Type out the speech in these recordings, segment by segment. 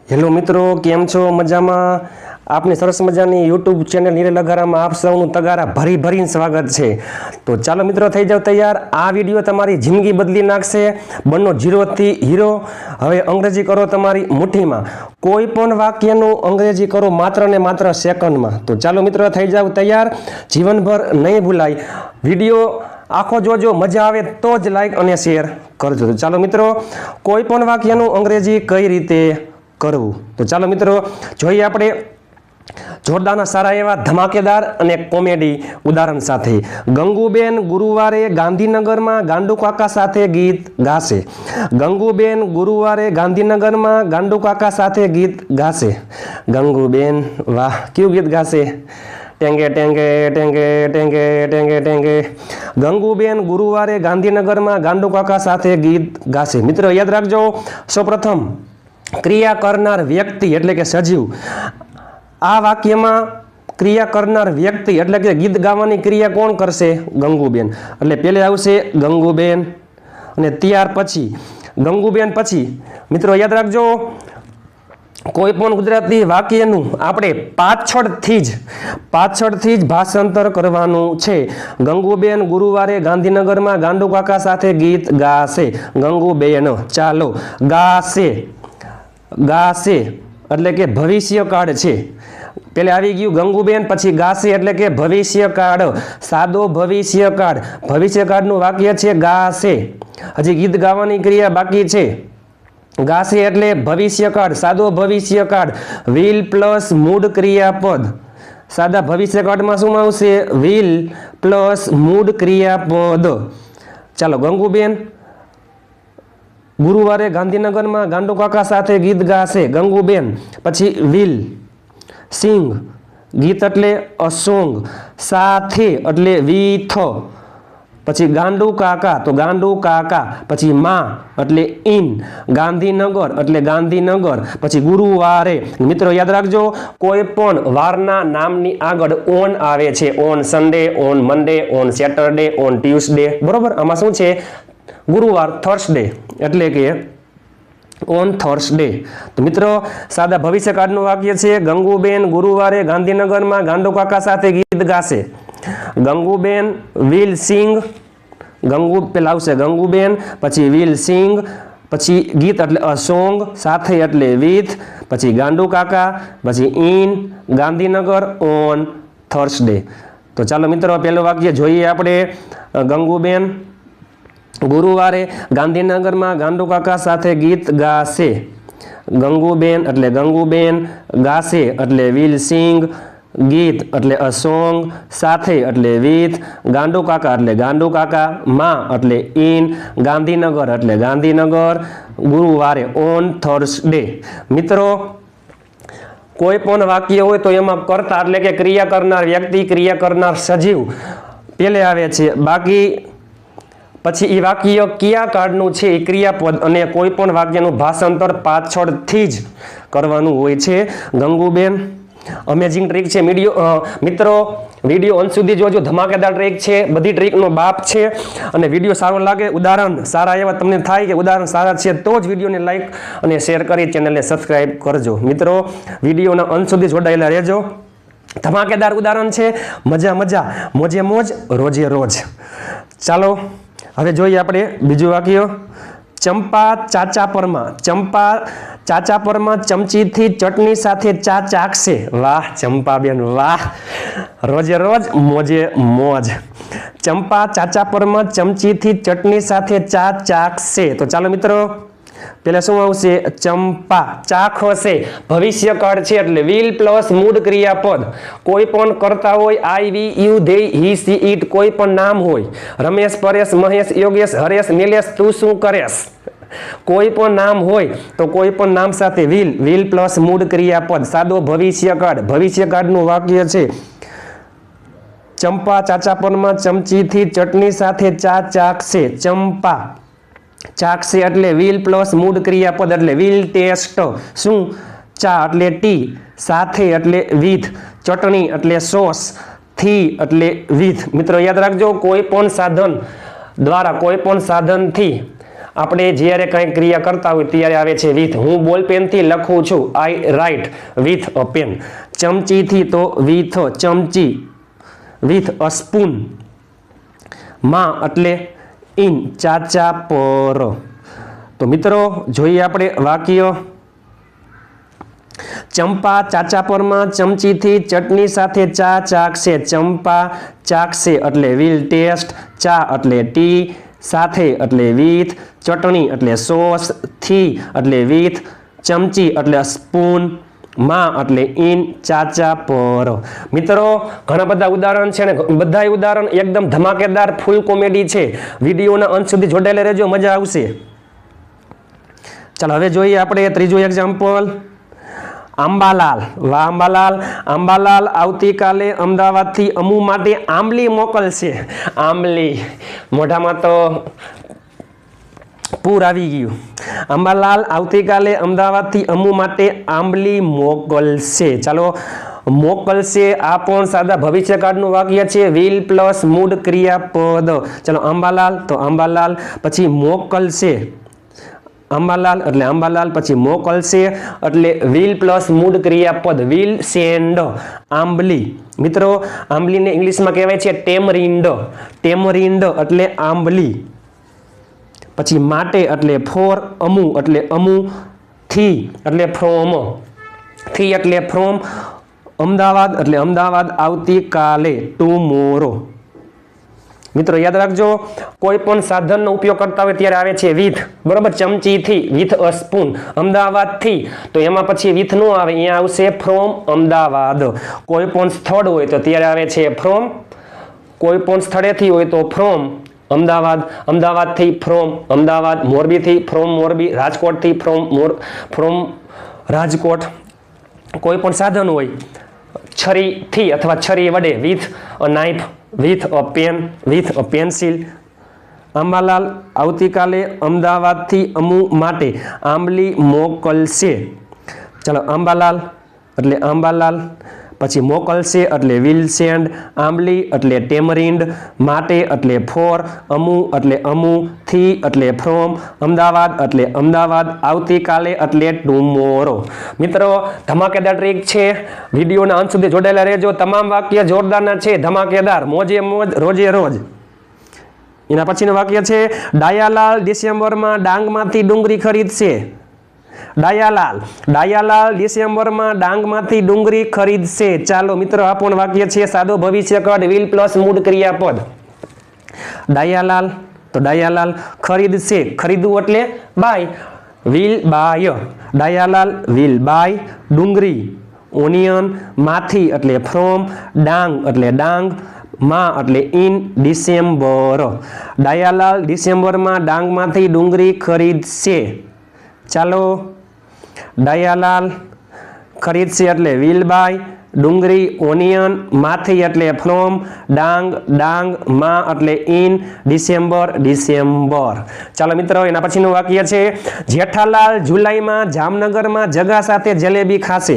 Hello મિત્રો, કેમ છો? મજામાં? આપની સરસ મજાની યુટ્યુબ ચેનલ નિરેલ અઘારામાં આપ સૌનું તગારા ભરી ભરીને સ્વાગત છે. તો ચાલો મિત્રો, થઈ જાવ તૈયાર. આ વિડીયો તમારી જિંદગી બદલી નાખશે. બનો ઝીરોથી હીરો. હવે અંગ્રેજી કરો તમારી મુઠ્ઠીમાં. કોઈ પણ વાક્યનું અંગ્રેજી કરો માત્ર ને માત્ર સેકન્ડમાં. તો ચાલો મિત્રો, થઈ જાવ તૈયાર. જીવનભર નહીં ભૂલાય. વિડીયો આખો જોજો, મજા આવે તો જ લાઈક અને શેર કરજો. તો ચાલો મિત્રો, કોઈ પણ વાક્યનું અંગ્રેજી કઈ રીતે કરવું. તો ચાલો મિત્રો, જોઈએ આપણે જોરદારના સારા એવા ધમાકેદાર અને કોમેડી ઉદાહરણ સાથે. ગંગુબેન ગુરુવારે ગાંધીનગરમાં ગાંડુ કાકા સાથે ગીત ગાશે. ગંગુબેન ગુરુવારે ગાંધીનગરમાં ગાંડુ કાકા સાથે ગીત ગાશે. ગંગુબેન, વાહ, કયું ગીત ગાશે? ટેંગે ટેંગે ટેંગે ટેંગે ટેંગે ટેંગે. ગંગુબેન ગુરુવારે ગાંધીનગરમાં ગાંડુ કાકા સાથે ગીત ગાશે. મિત્રો યાદ રાખજો, સૌપ્રથમ ક્રિયા કરનાર વ્યક્તિ એટલે કે સજીવ. આ વાક્યમાં ક્રિયા કરનાર વ્યક્તિ એટલે કે ગીત ગાવાની ક્રિયા કોણ કરશે? ગંગુબેન. એટલે પહેલે આવશે ગંગુબેન અને ત્યાર પછી ગંગુબેન પછી મિત્રો યાદ રાખજો, કોઈ પણ ગુજરાતી વાક્યનું આપણે પાછળથી જ ભાષાંતર કરવાનું છે. ગંગુબેન ગુરુવારે ગાંધીનગરમાં ગાંડુ કાકા સાથે ગીત ગાશે. ગંગુબેન, ચાલો, ગાશે એટલે કે ભવિષ્યકાળ છે. પેલે આવી ગયું ગંગુબેન, પછી ગાશે એટલે કે ભવિષ્યકાળ, સાદો ભવિષ્યકાળ. ભવિષ્યકાળનું વાક્ય છે ગાશે. હજી ગીત ગાવાની ક્રિયા બાકી છે. ગાશે એટલે ભવિષ્યકાળ, સાદો ભવિષ્યકાળ. વિલ પ્લસ મૂળ ક્રિયાપદ. સાદા ભવિષ્યકાળમાં શું આવશે? વિલ પ્લસ મૂળ ક્રિયાપદ. ચાલો, ગંગુબેન ગુરુવારે ગાંધીનગરમાં ગાંડુ કાકા સાથે ગીત ગાશે. ગંગુબેન, પછી વિલ સિંગ, ગીત એટલે અ સોંગ, સાથે એટલે વિથ, પછી ગાંડુ કાકા તો ગાંડુ કાકા, પછી માં એટલે ઇન, ગાંધીનગર એટલે ગાંધીનગર, પછી ગુરુવારે. મિત્રો યાદ રાખજો, કોઈ પણ વારના નામની આગળ ઓન આવે છે. On Sunday, on Monday, on Saturday, on Tuesday. બરોબર, આમાં શું છે? ગુરુવાર, થર્સડે એટલે કે ઓન થર્સડે. તો મિત્રો, સાદા ભવિષ્યકાળનું વાક્ય છે ગંગુબેન ગુરુવારે ગાંધીનગરમાં ગાંડુ કાકા સાથે ગીત ગાશે. ગંગુબેન વિલ સિંગ, પેલા આવશે ગંગુબેન, પછી વિલ સિંગ, પછી ગીત એટલે અ સોંગ, સાથે એટલે વિથ, પછી ગાંડુ કાકા, પછી ઇન, ગાંધીનગર, ઓન થર્સડે. તો ચાલો મિત્રો, પહેલું વાક્ય જોઈએ આપણે. ગંગુબેન ગુરુવારે ગાંધીનગરમાં ગાંડુ કાકા સાથે ગીત ગાશે. ગંગુબેન એટલે ગંગુબેન, ગાશે એટલે વિલ સિંગ, ગીત એટલે અ સોંગ, સાથે એટલે વિથ, ગાંડુ કાકા એટલે ગાંડુ કાકા, માં એટલે ઇન, ગાંધીનગર એટલે ગાંધીનગર, ગુરુવારે ઓન થર્સડે. મિત્રો, કોઈ પણ વાક્ય હોય તો એમાં કર્તા એટલે કે ક્રિયા કરનાર વ્યક્તિ, ક્રિયા કરનાર સજીવ પેલે આવે છે. બાકી પછી એ વાક્ય કયા કાળનું છે એ ક્રિયાપદ, અને કોઈ પણ વાક્યનું ભાષાંતર પાછળથી જ કરવાનું હોય છે. ગંગુબેન, અમેઝિંગ ટ્રીક છે મિત્રો. વિડીયો અંત સુધી જોજો, ધમાકેદાર ટ્રીક છે, બધી ટ્રીકનો બાપ છે. અને વિડીયો સારો લાગે, ઉદાહરણ સારા એવા તમને થાય કે ઉદાહરણ સારા છે તો જ વિડીયોને લાઈક અને શેર કરી ચેનલને સબસ્ક્રાઈબ કરજો. મિત્રો, વિડીયોના અંત સુધી જોડાયેલા રહેજો. ધમાકેદાર ઉદાહરણ છે, મજા મોજે મોજ, રોજે રોજ. ચાલો, હવે જોઈએ આપણે બીજું વાક્ય. ચંપા ચાચા પરમાં ચમચીથી ચટણી સાથે ચા ચાખશે. વાહ ચંપાબેન, વાહ, રોજે રોજ મોજે મોજ. ચંપા ચાચા પરમાં ચમચીથી ચટણી સાથે ચા ચાખશે. તો ચાલો મિત્રો, પેલા શું આવશે? ચંપા, ચાખશે, ભવિષ્યકાળ છે એટલે વિલ પ્લસ મૂળ ક્રિયાપદ. કોઈ પણ કરતા હોય, I, we, you, they, he, she, it, કોઈ પણ નામ હોય, રમેશ, પરેશ, મહેશ, યોગેશ, હરેશ, નિલેશ, તું શું કરેશ, કોઈ પણ નામ હોય તો કોઈ પણ નામ સાથે વિલ પ્લસ મૂળ ક્રિયાપદ, સાદો ભવિષ્યકાળ. ભવિષ્યકાળનું વાક્ય છે ચંપા ચાચા પરમાં ચમચીથી ચટણી સાથે ચા ચાખશે. ચંપા ચાખશે એટલે વિલ પ્લસ મૂળ ક્રિયાપદ એટલે વિલ ટેસ્ટ. શું? ચા એટલે ટી, સાથે એટલે વિથ, ચટણી એટલે સોસ, થી એટલે વિથ. મિત્રો યાદ રાખજો, કોઈ પણ સાધન દ્વારા, કોઈ પણ સાધનથી આપણે જ્યારે કંઈ ક્રિયા કરતા હોય ત્યારે આવે છે વિથ. હું બોલ પેનથી લખું છું, I write with a pen. ચમચીથી તો વિથ ચમચી, વિથ અ સ્પૂન. માં એટલે ઇન, ચાચા પર. તો મિત્રો જોઈએ આપણે વાક્ય. ચંપા ચાચા પરમાં ચમચીથી ચટણી સાથે ચા ચાખશે. ચંપા ચાખશે એટલે વિલ ટેસ્ટ, ચા એટલે ટી, સાથે એટલે વિથ, ચટણી એટલે સોસ, થી એટલે વિથ, ચમચી એટલે સ્પૂન, માં એટલે ઇન, ચાચા પર. મિત્રો ઘણા બધા ઉદાહરણ છે ને બધા ઉદાહરણ એકદમ ધમાકેદાર ફૂલ કોમેડી છે. વિડીયોના અંત સુધી જોડાયેલા રહેજો, મજા આવશે. ચાલો હવે જોઈએ આપણે ત્રીજું એક્ઝામ્પલ. અંબાલાલ, વાહ અંબાલાલ. અંબાલાલ આવતીકાલે અમદાવાદથી અમુ માટે આંબલી મોકલશે. આંબલી, મોઢામાં તો પૂર આવી ગયું. અંબાલાલ આવતીકાલે અમદાવાદથી અમુ માટે આંબલી મોકલશે. ચાલો મોકલશે આ પણ સાદા ભવિષ્યકાળનું વાક્ય છે. વિલ પ્લસ મૂળ ક્રિયાપદ. ચાલો અંબાલાલ તો અંબાલાલ, પછી મોકલશે અંબાલાલ એટલે અંબાલાલ, પછી મોકલશે એટલે વિલ પ્લસ મૂળ ક્રિયાપદ વિલ સેન્ડ આંબલી. મિત્રો આંબલીને ઇંગ્લિશમાં કહેવાય છે ટેમરિન્ડ. ટેમરિન્ડ એટલે આંબલી. પછી માટે એટલે ફોર, અમુ એટલે અમુ, થી એટલે ફ્રોમ, થી એટલે ફ્રોમ, અમદાવાદ એટલે અમદાવાદ આવતીકાલે ટુમોરો. મિત્રો યાદ રાખજો, કોઈ પણ સાધનનો ઉપયોગ કરતા હોય ત્યારે આવે છે વિથ, બરોબર. ચમચીથી વિથ અ સ્પૂન, અમદાવાદથી તો એમાં પછી વિથ નો આવે, અહીંયા આવશે ફ્રોમ અમદાવાદ. કોઈ પણ સ્થળ હોય તો ત્યારે આવે છે ફ્રોમ, કોઈ પણ સ્થળેથી હોય તો ફ્રોમ અમદાવાદ, અમદાવાદથી ફ્રોમ અમદાવાદ, મોરબીથી ફ્રોમ મોરબી, રાજકોટથી ફ્રોમ રાજકોટ. કોઈ પણ સાધન હોય છરીથી અથવા છરી વડે with a knife, with a pen, with a pencil. Ambalal આવતીકાલે અમદાવાદથી અમુ માટે આંબલી મોકલશે. ચાલો અંબાલાલ એટલે અંબાલાલ, પછી મોકલશે એટલે વિલ સેન્ડ, આંબલી એટલે ટેમરિન્ડ, માટે એટલે ફોર, અમુ એટલે અમુ, થી એટલે ફ્રોમ, અમદાવાદ એટલે અમદાવાદ, આવતીકાલે એટલે ટુમોરો. મિત્રો ધમાકેદાર ટ્રીક છે, વિડીયોના અંત સુધી જોડાયેલા રહેજો. તમામ વાક્ય જોરદારના છે, ધમાકેદાર, મોજે મોજ, રોજે રોજ. એના પછીનું વાક્ય છે ડાયાલાલ ડિસેમ્બરમાં ડાંગમાંથી ડુંગળી ખરીદશે. ડાયાલાલ ડિસેમ્બરમાં ડાંગમાંથી ડુંગળી ખરીદશે. ચાલો મિત્રો આ પણ વાક્ય છે સાદો ભવિષ્યકાળ વિલ પ્લસ મૂળ ક્રિયાપદ. ડાયાલાલ તો ડાયાલાલ ખરીદશે, ખરીદવું એટલે buy, will buy. Dayalal will buy ડુંગળી, ઓનિયન, માંથી એટલે ફ્રોમ, ડાંગ એટલે ડાંગ, માં એટલે ઇન, ડિસેમ્બર. ડાયાલાલ ડિસેમ્બરમાં ડાંગમાંથી ડુંગળી ખરીદશે. ચાલો ડાયાલાલ ખરીદશે એટલે વિલ બાય, ડુંગળી ઓનિયન, માથી એટલે ફ્રોમ, ડાંગ ડાંગ, માં એટલે ઇન, ડિસેમ્બર ડિસેમ્બર. ચાલો મિત્રો એના પછીનું વાક્ય છે જેઠાલાલ જુલાઈમાં જામનગરમાં જગા સાથે જલેબી ખાશે.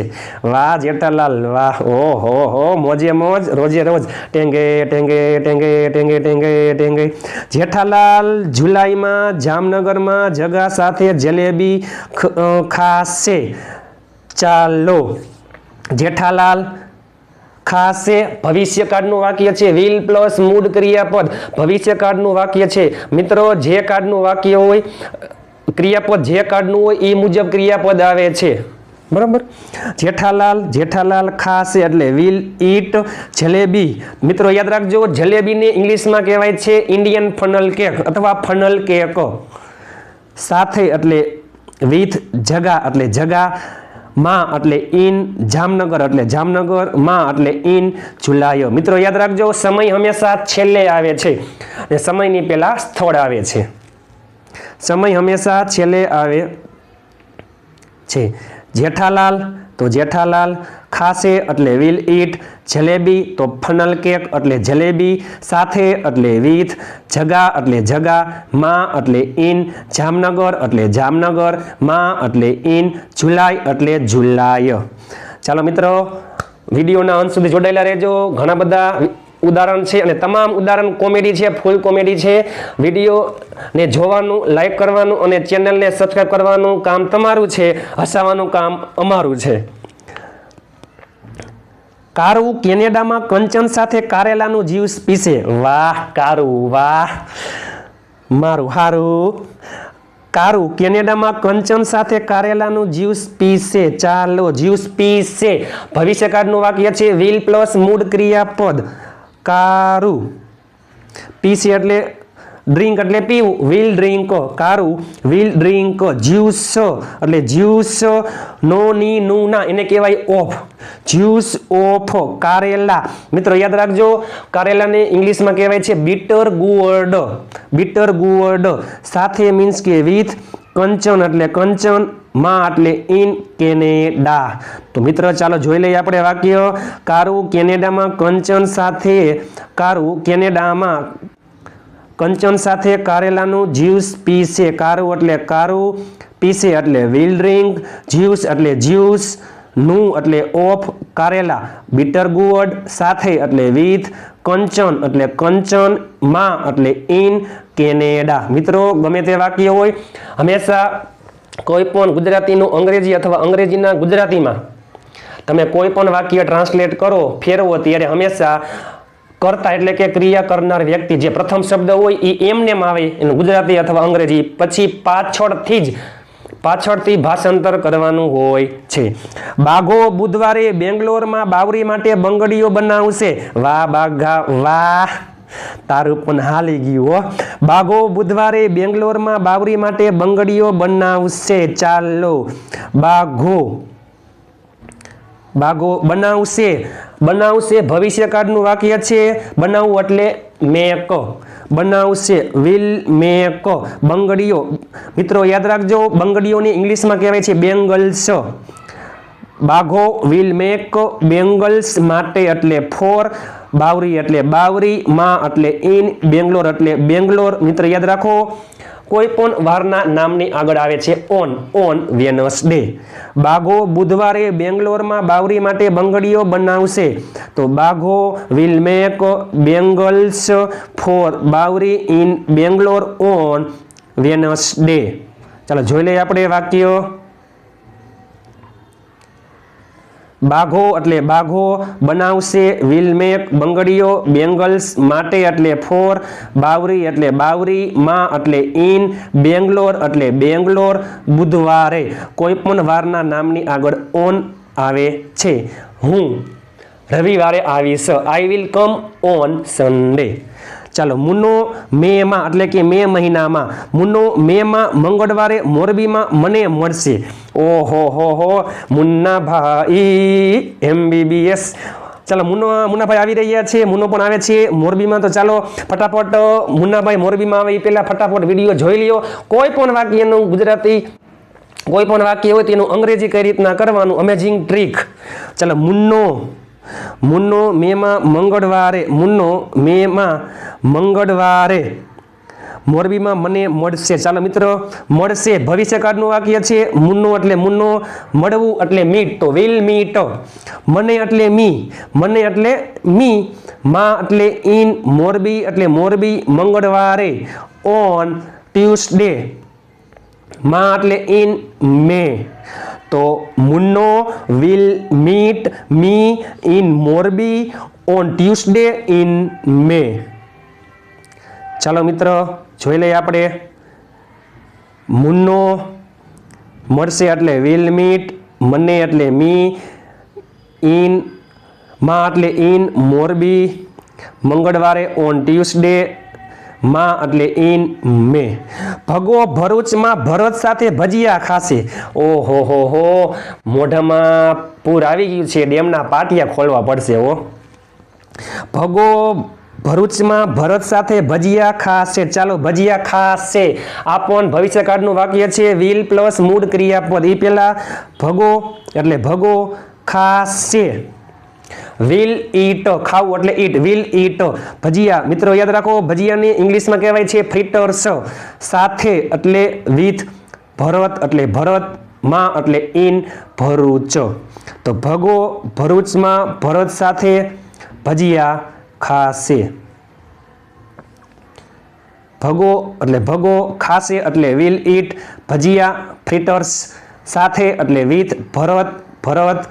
વાહ જેઠાલાલ વાહ, ઓહો હો, મોજે મોજ, રોજે રોજ, ટેંગે ટેંગે ટેંગે ટેંગે ટેંગે ટેંગે. જેઠાલાલ જુલાઈમાં જામનગરમાં જગા સાથે જલેબી ખાશે. ચાલો જેઠાલાલ ખાશે ભવિષ્યકાળનું વાક્ય છે, વિલ પ્લસ મૂળ ક્રિયાપદ ભવિષ્યકાળનું વાક્ય છે. મિત્રો જે કાળનું વાક્ય હોય, ક્રિયાપદ જે કાળનું હોય એ મુજબ ક્રિયાપદ આવે છે, બરાબર. જેઠાલાલ ખાશે એટલે વિલ ઈટ જલેબી. મિત્રો યાદ રાખજો, જલેબીને ઇંગ્લિશમાં કહેવાય છે ઇન્ડિયન ફનલ કેક અથવા ફનલ કેક. સાથે એટલે વિથ, જગા એટલે જગા, માં એટલે ઇન, જામનગર એટલે જામનગર, માં એટલે ઇન, જુલાઈ. મિત્રો યાદ રાખજો, સમય હંમેશા છેલ્લે આવે છે અને સમયની પહેલા સ્થળ આવે છે. સમય હંમેશા છેલ્લે આવે છે. જેઠાલાલ તો જેઠાલાલ ખાશે એટલે વિલ ઈટ, જલેબી તો ફનલ કેક એટલે જલેબી, સાથે એટલે વિથ, જગા એટલે જગા, માં એટલે ઇન, જામનગર એટલે જામનગર, માં એટલે ઇન, જુલાઈ એટલે જુલાઈ. ચાલો મિત્રો વિડીયોના અંત સુધી જોડાયેલા રહેજો. ઘણા બધા ઉદાહરણ છે અને તમામ ઉદાહરણ કોમેડી છે, ફૂલ કોમેડી છે. વિડીયોને જોવાનું, લાઈક કરવાનું અને ચેનલને સબસ્ક્રાઈબ કરવાનું કામ તમારું છે, હસાવવાનું કામ અમારું છે. કારુ કેનેડામાં કંચન સાથે કારેલાનું જ્યુસ પીશે. વાહ કારુ, વાહ, મારું હારું. કારુ કેનેડામાં કંચન સાથે કારેલાનું જ્યુસ પીશે. ચાલો, જ્યુસ પીશે ભવિષ્યકાળનું વાક્ય છે. વિલ પ્લસ મૂળ ક્રિયાપદ. કારુ પીશે એટલે ડ્રિંક એટલે પીવું, વિલ ડ્રિંક. કારુ વિલ ડ્રિંક જ્યુસ એટલે જ્યુસ, નો ની નું ના એને કહેવાય ઓફ. જ્યુસ ઓફ કારેલા. મિત્રો યાદ રાખજો, કારેલાને ઇંગ્લિશમાં કહેવાય છે બીટર ગુઅર્ડ. બીટર ગુઅર્ડ સાથે મીન્સ કે વિથ, કંચન એટલે કંચન, માં એટલે ઇન કેનેડા. તો મિત્રો ચાલો જોઈ લઈએ આપણે વાક્ય. કારુ કેનેડામાં કંચન સાથે, કારુ કેનેડામાં કંચન સાથે કારેલાનું જ્યુસ પીશે. કારુ એટલે કારુ, પીશે એટલે વિલ ડ્રિંક, જ્યુસ એટલે જ્યુસ, નું એટલે ઓફ કારેલા, બીટર ગુઅર્ડ સાથે એટલે વિથ, કંચન એટલે કંચન, માં એટલે ઇન કેનેડા. મિત્રો ગમે તે વાક્ય હોય, હંમેશા કોઈ પણ ગુજરાતીનું અંગ્રેજી અથવા અંગ્રેજીના ગુજરાતીમાં તમે કોઈ પણ વાક્ય ટ્રાન્સલેટ કરો, ફેરવો, ત્યારે હંમેશા કરતા એટલે કે ક્રિયા કરનાર વ્યક્તિ જે પ્રથમ શબ્દ હોય એ એમનેમ આવે એનું ગુજરાતી અથવા અંગ્રેજી, પછી પાછળથી ભાષાંતર કરવાનું હોય છે. બાઘો બુધવારે બેંગ્લોરમાં બાવરી માટે બંગડીઓ બનાવશે. વાહ બાઘા, વાહ, તારું પણ હાલી ગયું. બાઘો બુધવારે બેંગ્લોરમાં બાવરી માટે બંગડીઓ બનાવશે. ચાલો, બાઘો બનાવશે. બનાવશે ભવિષ્યકાળનું વાક્ય છે. બનાવવું એટલે મેક. બનાવશે વિલ મેક બંગડીઓ. મિત્રો યાદ રાખજો, બંગડીઓની ઇંગ્લિશમાં કહેવાય છે બેંગલ્સ. બાઘો વિલ મેક બેંગલ્સ માટે એટલે ફોર, બાવરી એટલે બાવરી, માં એટલે ઇન, બેંગ્લોર એટલે બેંગ્લોર. મિત્ર યાદ રાખો, કોઈ પણ વારના નામની આગળ આવે છે ઓન વેનસડે. બાઘો બુધવારે બેંગ્લોરમાં બાવરી માટે બંગડીઓ બનાવશે. તો Bagho will make bangles for Bavri in Bangalore on Wednesday. ચાલો જોઈ લઈએ આપણે વાક્ય. બાઘો એટલે બાઘો બનાવશે, વિલ મેક બંગડીઓ, બેંગલ્સ માટે એટલે ફોર, બાવરી એટલે બાવરી, માં એટલે ઇન, બેંગ્લોર એટલે બેંગ્લોર. બુધવારે કોઈ પણ વારના નામની આગળ ઓન આવે છે. હું રવિવારે આવીશ. I will come on Sunday. ચાલો, મુન્નો મેમાં એટલે કે મે મહિનામાં, મુન્નો મેમાં મંગળવારે મોરબીમાં મને મળશે. ઓહો હો મુન્નાભાઈ MBBS. ચાલો, મુન્નાભાઈ આવી રહ્યા છે. મુન્નો પણ આવે છે મોરબીમાં. તો ચાલો ફટાફટ મુન્નાભાઈ મોરબીમાં આવે એ પહેલા ફટાફટ વિડીયો જોઈ લ્યો. કોઈ પણ વાક્યનું ગુજરાતી, કોઈ પણ વાક્ય હોય તેનું અંગ્રેજી કઈ રીતના કરવાનું, અમેઝિંગ ટ્રીક. ચાલો, મુન્નો મેમાં મંગળવારે, મુન્નો મેમાં મંગળવારે મોરબીમાં મને મળશે. ચાલો મિત્રો, મળશે ભવિષ્યકાળનું વાક્ય છે. મુન્નો એટલે મુન્નો, મળવું એટલે મીટ, તો વિલ મીટ. મને એટલે મી, મને એટલે મી, માં એટલે ઇન, મોરબી એટલે મોરબી, મંગળવારે ઓન ટ્યુસડે, માં એટલે ઇન મે. તો Munno will meet me in Morbi on Tuesday in May. ચાલો મિત્રો જોઈ લઈએ આપણે. મુન્નો મળશે એટલે વિલ મીટ, મને એટલે મી, ઇન, માં એટલે ઇન, મોરબી, મંગળવારે ઓન ટ્યુસડે, માં એટલે ઇન મે. ભગો ભરૂચમાં ભરત સાથે ભજીયા ખાશે. ઓહો હો, મોઢામાં પૂર આવી ગયું છે. ડેમના પાટિયા ખોલવા પડશે. ભગો ભરૂચમાં ભરત સાથે ભજીયા ખાશે. ચાલો, ભજીયા ખાશે આ પણ ભવિષ્યકાળનું વાક્ય છે. વિલ પ્લસ મૂળ ક્રિયાપદ. એ પહેલા ભગો એટલે ભગો, ખાશે વિલ ઈટ, ખાવું એટલે ઈટ, વિલ ઈટ ભજીયા. મિત્રો યાદ રાખો, ભજીયાની ઇંગ્લિશમાં કહેવાય છે ફ્રીટર્સ. સાથે એટલે વિથ, ભરત એટલે ભરત, માં એટલે ઇન, ભરૂચ. તો ભગો ભરૂચમાં ભરત સાથે ભજીયા ખાશે, ભગો એટલે ભગો, ખાશે એટલે વિલ ઈટ, ભજીયા ફ્રીટર્સ, સાથે એટલે વિથ, ભરત ભરત,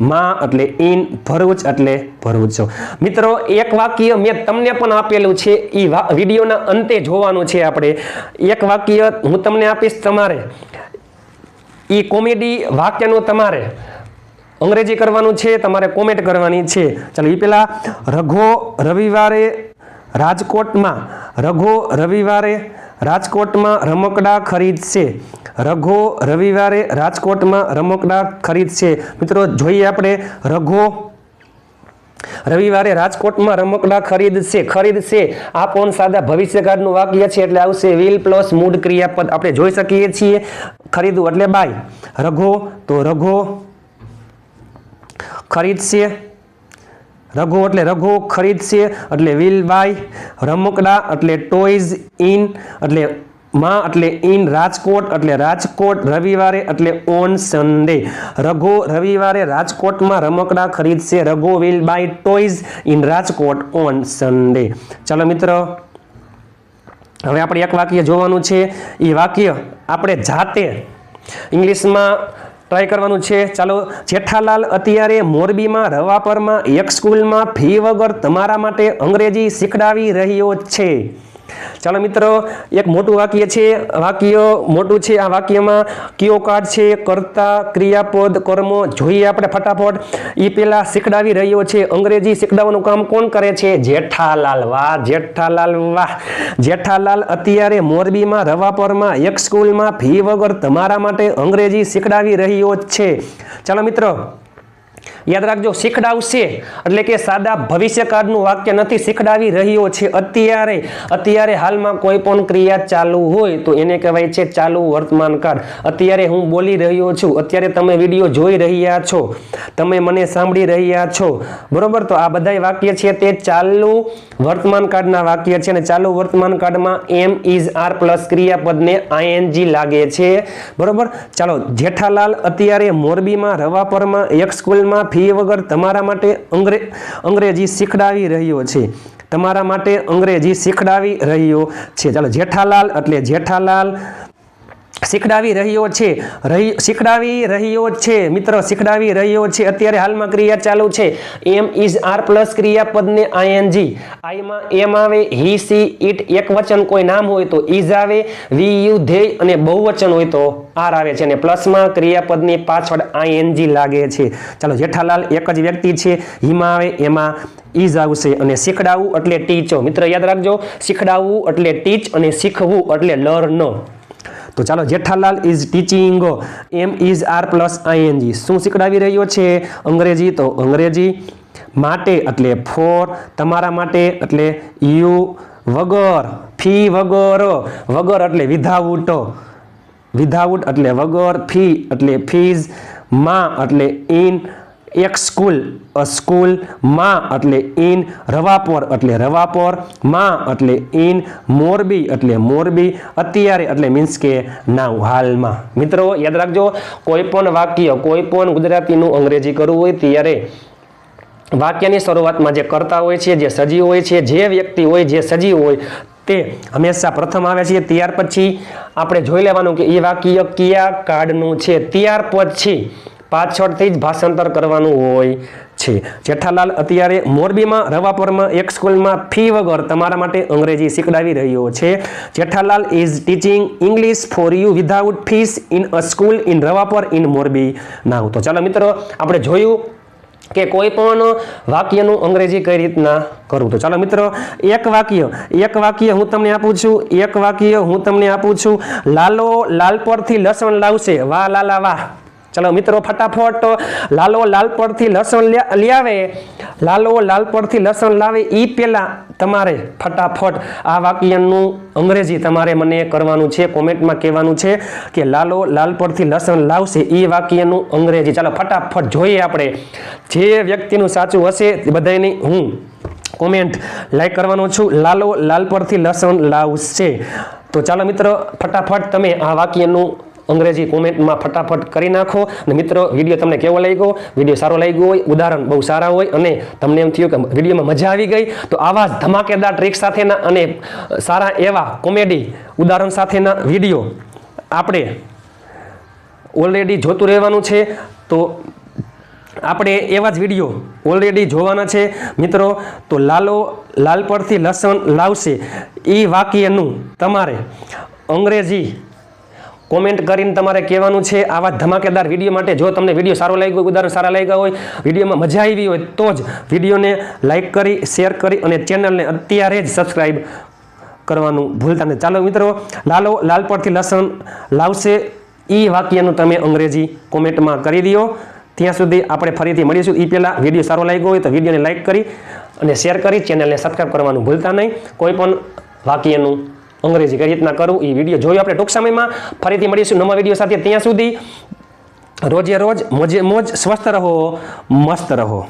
માં એટલે ઇન, ભરૂચ એટલે ભરૂચ. મિત્રો એક વાક્ય મેં તમને પણ આપેલું છે, એ વિડીયોના અંતે જોવાનું છે. આપણે એક વાક્ય હું તમને આપીશ, તમારે એ કોમેડી વાક્યનું તમારે અંગ્રેજી કરવાનું છે, તમારે કોમેન્ટ કરવાની છે. ચાલો એ પેલા રઘો રવિવારે રાજકોટમાં, રઘો રવિવારે રાજકોટમાં રમકડા ખરીદશે, રઘો રવિવારે રાજકોટમાં રમકડા ખરીદશે. મિત્રો જોઈએ આપણે, રઘો રવિવારે રાજકોટમાં રમકડા ખરીદશે. ખરીદશે આ પણ સાદા ભવિષ્યકાળનું વાક્ય છે એટલે આવશે વિલ પ્લસ મૂળ ક્રિયાપદ. આપણે જોઈ શકીએ છીએ ખરીદવું એટલે બાય, રઘો તો રઘો ખરીદશે, રઘો એટલે રઘો ખરીદશે એટલે વિલ બાય, રમકડા એટલે ટોયઝ, ઇન એટલે માં એટલે ઇન, રાજકોટ એટલે રાજકોટ, રવિવારે એટલે ઓન સન્ડે. રઘો રવિવારે રાજકોટમાં રમકડા ખરીદશે, Ragho will buy toys in Rajkot on Sunday. ચાલો મિત્રો હવે આપણે એક વાક્ય જોવાનું છે. એ વાક્ય આપણે જાતે ઇંગ્લિશમાં ટ્રાય કરવાનું છે. ચાલો, જેઠાલાલ અત્યારે મોરબીમાં રવાપરમાં એક સ્કૂલમાં ફી વગર તમારા માટે અંગ્રેજી શીખડાવી રહ્યો છે. ચાલો મિત્રો એક મોટું વાક્ય છે, વાક્ય મોટું છે. આ વાક્યમાં કયો કાર્ડ છે, કર્તા, ક્રિયાપદ, કર્મો જોઈએ આપણે ફટાફટ. એ પેલા શીખડાવી રહ્યો છે, અંગ્રેજી શીખડાવવાનું કામ કોણ કરે છે? જેઠાલાલ. વાહ જેઠાલાલ વાહ. જેઠાલાલ અત્યારે મોરબીમાં રવાપરમાં એક સ્કૂલમાં ફી વગર તમારા માટે અંગ્રેજી શીખડાવી રહ્યો છે. ચાલો મિત્રો યાદ રાખજો, શીખડાવશે એટલે કે સાદા ભવિષ્યકાળનું વાક્ય નથી, શીખડાવી રહ્યો છે. અત્યારે અત્યારે હાલમાં કોઈ પણ ક્રિયા ચાલુ હોય તો એને કહેવાય છે ચાલુ વર્તમાન કાળ. અત્યારે હું બોલી રહ્યો છું, અત્યારે તમે વિડીયો જોઈ રહ્યા છો, તમે મને સાંભળી રહ્યા છો, બરોબર? તો આ બધા વાક્ય છે તે ચાલુ વર્તમાન કાળના વાક્ય છે. અને ચાલુ વર્તમાન કાળમાં એમ ઇઝ આર પ્લસ ક્રિયાપદને આઈએનજી લાગે છે, બરોબર? ચાલો, જેઠાલાલ અત્યારે મોરબીમાં રવાપરમાં એક સ્કૂલમાં ફી વગર તમારા માટે અંગ્રેજી શીખડાવી રહ્યો છે, તમારા માટે અંગ્રેજી શીખડાવી રહ્યો છે. ચાલો, જેઠાલાલ એટલે જેઠાલાલ શીખડાવી રહ્યો છે, શીખડાવી રહ્યો છે. મિત્રો શીખડાવી રહ્યો છે, અત્યારે હાલમાં ક્રિયા ચાલુ છે. એમ ઇઝ આર પ્લસ ક્રિયાપદને આઈએનજી, આઈમાં એમ આવે, હી સી ઇટ એક વચન કોઈ નામ હોય તો ઇઝ આવે, વી યુ ધેય અને બહુવચન હોય તો આર આવે છે. અને પ્લસમાં ક્રિયાપદની પાછળ આઈએનજી લાગે છે. ચાલો, જેઠાલાલ એક જ વ્યક્તિ છે, હીમાં આવે એમાં ઇઝ આવશે. અને શીખડાવવું એટલે ટીચો. મિત્રો યાદ રાખજો, શીખડાવવું એટલે ટીચ અને શીખવું એટલે લર્ન. તો ચાલો, Jethalal is teaching, am is are plus ING. શું શીખડાવી રહ્યો છે? અંગ્રેજી. તો અંગ્રેજી. માટે એટલે ફોર, તમારા માટે એટલે યુ, વગર, ફી વગર, વગર એટલે વિધાઉટ, વિધાઉટ એટલે વગર, ફી એટલે ફીઝ, માં એટલે ઇન, એક સ્કૂલ અ સ્કૂલ, માં એટલે ઇન, રવાપર એટલે રવાપર, માં એટલે ઇન, મોરબી એટલે મોરબી, અત્યારે એટલે મીન્સ કે નાવ, હાલમાં. મિત્રો યાદ રાખજો, કોઈ પણ વાક્ય, કોઈ પણ ગુજરાતીનું અંગ્રેજી કરવું હોય ત્યારે વાક્યની શરૂઆતમાં જે કરતા હોય છે, જે સજીવ હોય છે, જે વ્યક્તિ હોય, જે સજીવ હોય તે હંમેશા પ્રથમ આવે છે. ત્યાર પછી આપણે જોઈ લેવાનું કે એ વાક્ય કયા કાર્ડનું છે, ત્યાર પછી પાછળથી જ ભાષાંતર કરવાનું હોય છે. જેઠાલાલ અત્યારે મોરબીમાં રવાપરમાં એક સ્કૂલમાં ફી વગર તમારા માટે અંગ્રેજી શીખડાવી રહ્યો છે. Jethalal is teaching English for you without fees in a school in Ravapar in Morbi now. તો ચાલો મિત્રો આપણે જોયું કે કોઈ પણ વાક્યનું અંગ્રેજી કઈ રીતના કરવું. તો ચાલો મિત્રો એક વાક્ય હું તમને આપું છું, એક વાક્ય હું તમને આપું છું. લાલો લાલ પરથી લસણ લાવશે. વાહ લાલા વાહ. ચાલો મિત્રો ફટાફટ, લાલો લાલ પરથી લસણ લાવે, લાલો લાલ પરથી લસણ લાવે એ પહેલા તમારે ફટાફટ આ વાક્યનું અંગ્રેજી તમારે મને કરવાનું છે, કોમેન્ટમાં કહેવાનું છે કે લાલો લાલ પરથી લસણ લાવશે એ વાક્યનું અંગ્રેજી. ચાલો ફટાફટ જોઈએ આપણે. જે વ્યક્તિનું સાચું હશે બધાની હું કોમેન્ટ લાઈક કરવાનો છું. લાલો લાલ પરથી લસણ લાવશે. તો ચાલો મિત્રો ફટાફટ તમે આ વાક્યનું અંગ્રેજી કોમેન્ટમાં ફટાફટ કરી નાખો. અને મિત્રો વિડીયો તમને કેવો લાગ્યો? વિડીયો સારો લાગ્યો હોય, ઉદાહરણ બહુ સારા હોય અને તમને એમ થયું કે વિડીયોમાં મજા આવી ગઈ, તો આવા જ ધમાકેદાર ટ્રીક સાથેના અને સારા એવા કોમેડી ઉદાહરણ સાથેના વિડીયો આપણે ઓલરેડી જોતું રહેવાનું છે. તો આપણે એવા જ વિડીયો ઓલરેડી જોવાના છે મિત્રો. તો લાલ પરથી લસણ લાવશે એ વાક્યનું તમારે અંગ્રેજી કોમેન્ટ કરીને તમારે કહેવાનું છે. આવા ધમાકેદાર વિડીયો માટે જો તમને વિડીયો સારો લાગ્યો હોય, ઉદાહરણ સારા લાગ્યા હોય, વિડીયોમાં મજા આવી હોય, તો જ વિડીયોને લાઇક કરી, શેર કરી અને ચેનલને અત્યારે જ સબસ્ક્રાઈબ કરવાનું ભૂલતા નહીં. ચાલો મિત્રો, લાલ પરથી લસણ લાવશે એ વાક્યનું તમે અંગ્રેજી કોમેન્ટમાં કરી દો. ત્યાં સુધી આપણે ફરીથી મળીશું. એ પહેલાં વિડીયો સારો લાગ્યો હોય તો વિડીયોને લાઇક કરી અને શેર કરી ચેનલને સબસ્ક્રાઈબ કરવાનું ભૂલતા નહીં. કોઈ પણ વાક્યનું અંગ્રેજી કઈ રીતના કરવું એ વિડીયો જોયો આપણે ટૂંક સમયમાં. ફરીથી મળીશું નવા વિડીયો સાથે. ત્યાં સુધી રોજે રોજ મોજે મોજ, સ્વસ્થ રહો, મસ્ત રહો.